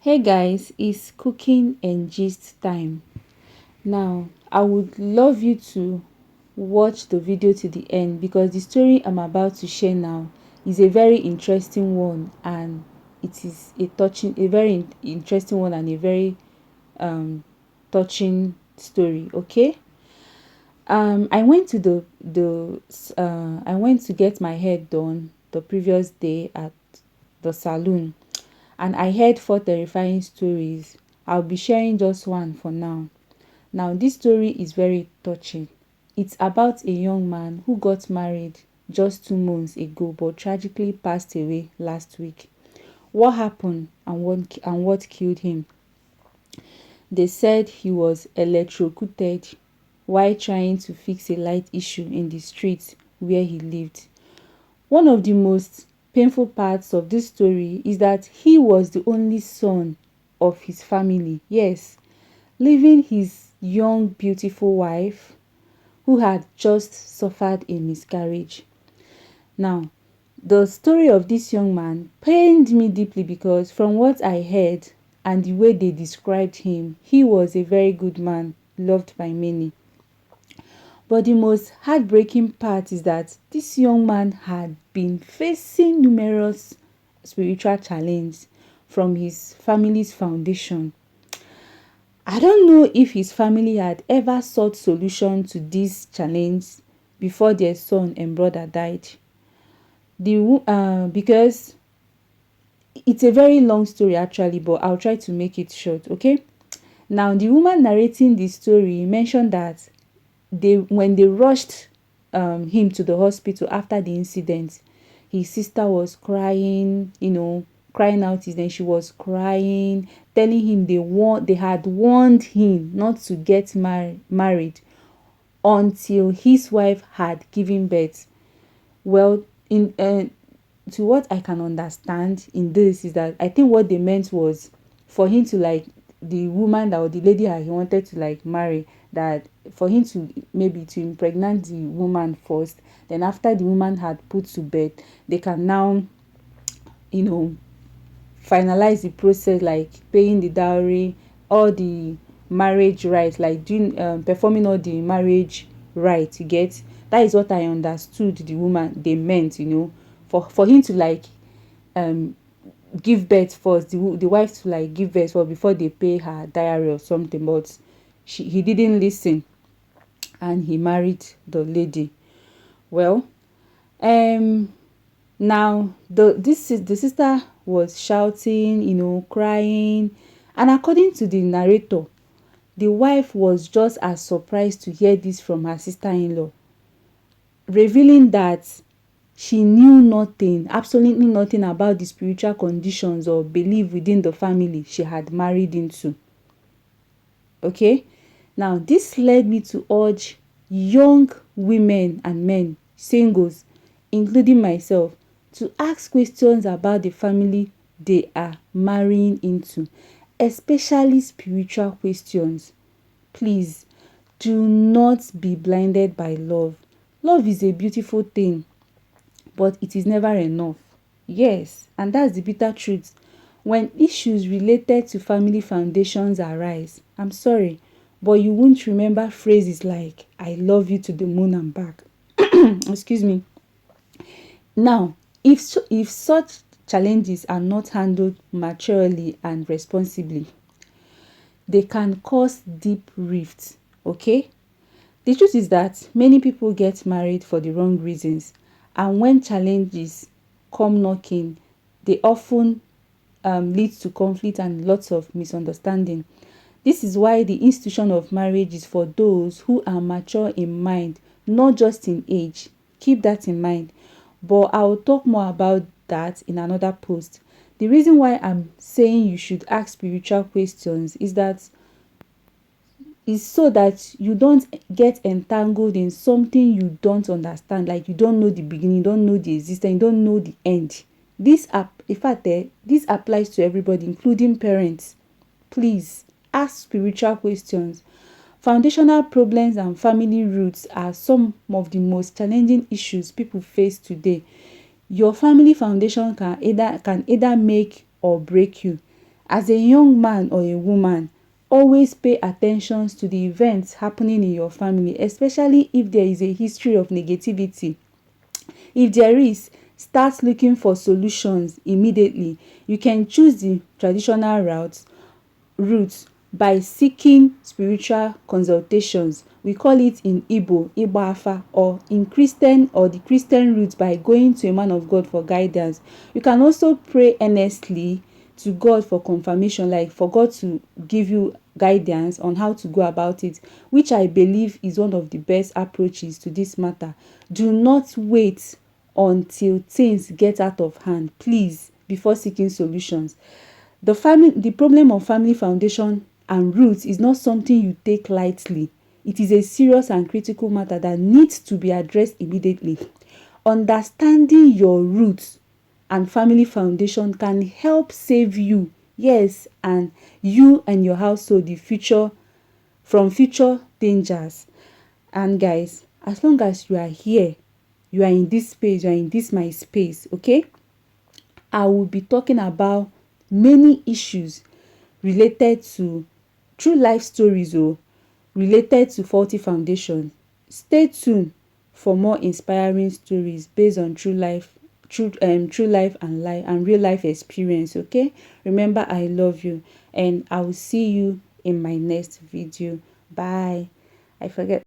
Hey guys, it's cooking and gist time. Now, I would love you to watch the video to the end because the story I'm about to share now is a very interesting one, and it is a very interesting one and a very um touching story. Okay. I went to I went to get my hair done the previous day at the salon, and I heard four terrifying stories. I'll be sharing just one for now. Now, this story is very touching. It's about a young man who got married just 2 months ago but tragically passed away last week. What happened and what killed him? They said he was electrocuted while trying to fix a light issue in the street where he lived. One of the most painful parts of this story is that he was the only son of his family. Yes, leaving his young, beautiful wife who had just suffered a miscarriage. Now, the story of this young man pained me deeply because from what I heard and the way they described him, he was a very good man, loved by many. But the most heartbreaking part is that this young man had been facing numerous spiritual challenges from his family's foundation. I don't know if his family had ever sought solution to this challenge before their son and brother died. Because it's a very long story actually, but I'll try to make it short, okay? Now, the woman narrating the story mentioned that when they rushed him to the hospital after the incident, his sister was crying, crying out his name. She was crying, telling him they had warned him not to get married until his wife had given birth. Well, in to what I can understand in this is that I think what they meant was for him to like the woman that or the lady that he wanted to like marry, that for him to maybe to impregnate the woman first, then after the woman had put to bed, they can now you know finalize the process, like paying the dowry, all the marriage rites, like doing performing all the marriage rites. You get? That is what I understood the woman they meant, for him to like um give birth first, the wife to like give birth first before they pay her diary or something. But he didn't listen and he married the lady. Well, um now the sister was shouting, crying, and according to the narrator, the wife was just as surprised to hear this from her sister-in-law, revealing that she knew nothing, absolutely nothing about the spiritual conditions or belief within the family she had married into. Okay? Now, this led me to urge young women and men, singles, including myself, to ask questions about the family they are marrying into, especially spiritual questions. Please, do not be blinded by love. Love is a beautiful thing, but it is never enough. Yes, and that's the bitter truth. When issues related to family foundations arise, I'm sorry, but you won't remember phrases like, I love you to the moon and back. Excuse me. Now, if such challenges are not handled maturely and responsibly, they can cause deep rifts, okay? The truth is that many people get married for the wrong reasons, and when challenges come knocking, they often lead to conflict and lots of misunderstanding. This is why the institution of marriage is for those who are mature in mind, not just in age. Keep that in mind. But I'll talk more about that in another post. The reason why I'm saying you should ask spiritual questions is so that you don't get entangled in something you don't understand, like you don't know the beginning, you don't know the existence, you don't know the end. This applies to everybody, including parents. Please ask spiritual questions. Foundational problems and family roots are some of the most challenging issues people face today. Your family foundation can either make or break you, As a young man or a woman, always pay attention to the events happening in your family, especially if there is a history of negativity. If there is, start looking for solutions immediately. You can choose the traditional route by seeking spiritual consultations. We call it in Igbo, Igbo or in Christian or the Christian route by going to a man of God for guidance. You can also pray earnestly to God for confirmation, like for God to give you guidance on how to go about it, which I believe is one of the best approaches to this matter. Do not wait until things get out of hand, please, before seeking solutions. The problem of family foundation and roots is not something you take lightly. It is a serious and critical matter that needs to be addressed immediately. Understanding your roots and family foundation can help save you, yes, and you and your household from future dangers. And guys, as long as you are here, you are in this space, you are in this my space, okay, I will be talking about many issues related to true life stories related to faulty foundation. Stay tuned for more inspiring stories based on true life and real life experience, okay? Remember, I love you, and I will see you in my next video. Bye. I forget